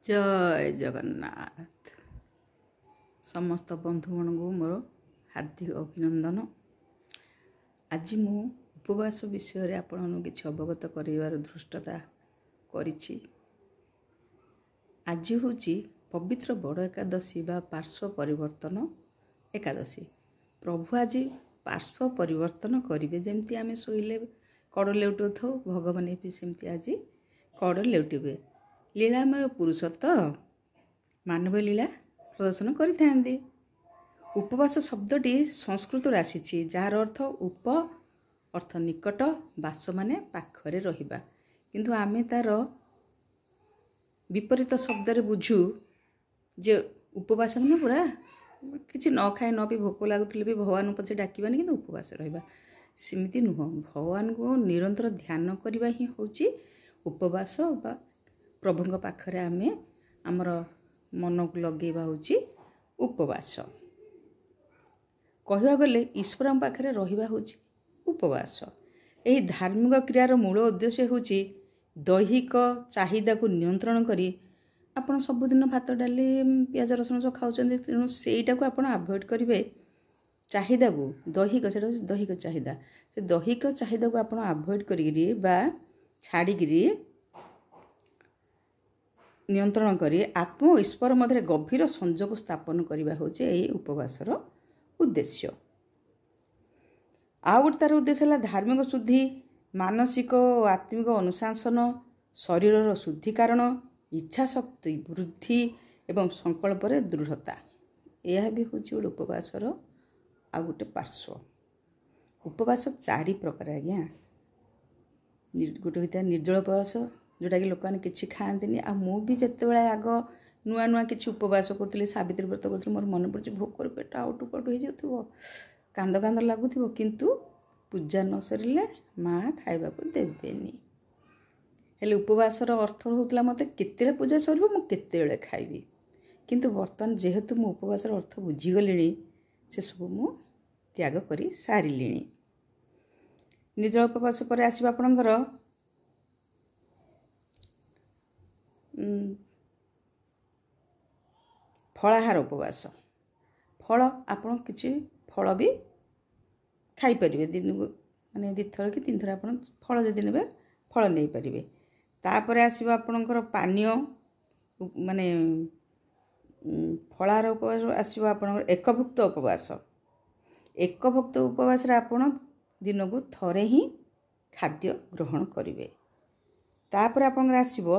जय जगन्नाथ समस्त बंधुगण को मोर हार्दिक अभिनंदन। आज मु उपवास विषय रे आपण किछि अवगत करिवार धृष्टता करिछि। आज होछि पवित्र बड़ एकादशी बा पार्श्व परिवर्तन एकादशी। प्रभु आज पार्श्व परिवर्तन करिवे। जेमती आमे सोइले कड़ लेउटो थाउ भगवान भी सेमती आज कड़ लेउटिबे। लीलामय पुरुषोत्तम मानव लीला प्रदर्शन करिथांती। उपवास शब्दटी संस्कृत आसी जार अर्थ उप अर्थ निकट बास माने पाखरे रहिबा, किंतु आमे तार विपरीत शब्द रे बुझू जे उपवास माने पूरा किछि न खाए न भी भोक लागुतले भी भगवान पछे डाकिबानी किंतु उपवास रहिबा, सेमिति नुह। भगवान को निरंतर ध्यान करबा ही होची उपवास बा प्रभुଙ୍କ पाखरे आमे हमर मन को लगेबा होची उपवास। कहवा गले ईश्वर पाखरे रहिबा होची उपवास। एही धार्मिक क्रियार मूल उद्देश्य होची दैहिक चाहिदा को नियंत्रण करी आपण सबुदिन भात डाली पियाज रसुण सब खाउछन्ते, तेणु सेईटा को आपण अवॉइड करिवे। चाहिदा को दैहिक सेटा दैहिक चाहिदा, से दैहिक चाहिदा को आपण अवॉइड करिगिरी बा छाड़िगिरी नियंत्रण करी आत्म और ईश्वर मध्य गभीर संजोग स्थापन करने होचे यही उपवासर उद्देश्य। आ गोटे तार उद्देश्य है धार्मिक शुद्धि, मानसिक और आत्मिक अनुशासन, शरीर शुद्धिकरण, इच्छा शक्ति वृद्धि एवं संकल्प दृढ़ता। यह भी हूँ गोटे उपवासर आ गोटे पार्श्व। उपवास चारि प्रकार आज्ञा। गोटे होता निर्जल उपवास जोटा कि लोक किसी खाती। आ मुझे जिते आग नुआ नुआ कि उपवास करी सावित्री व्रत करी मोर मन पड़े भोकर पेट आउटु पटु हो कांद कांद लगुथ, किंतु पूजा न सरिले माँ खाइबा को देवेनी। हेले उपवासर अर्थ होता मत केते पूजा सर मुझे खाइबी, किंतु बर्तमान जेहेतु मु उपवासर अर्थ बुझीगली से सब मु त्याग कर सारे। निर्जल उपवास पर आसवा आपणकर फलाहार उपवास। फल आपण किसी फल भी खाई परिबे दिन को माने दी थर कि तीन थर आपण फल जदि नेबे फल नहीं परिबे। तापर आसीबा आपणकर पानीय माने फलाहार उपवास आसीबा आपणकर एकभुक्त उपवास। एकभुक्त उपवास रे आपण दिन को थरे ही खाद्य ग्रहण करिवे। तापर आपणकर आसीबो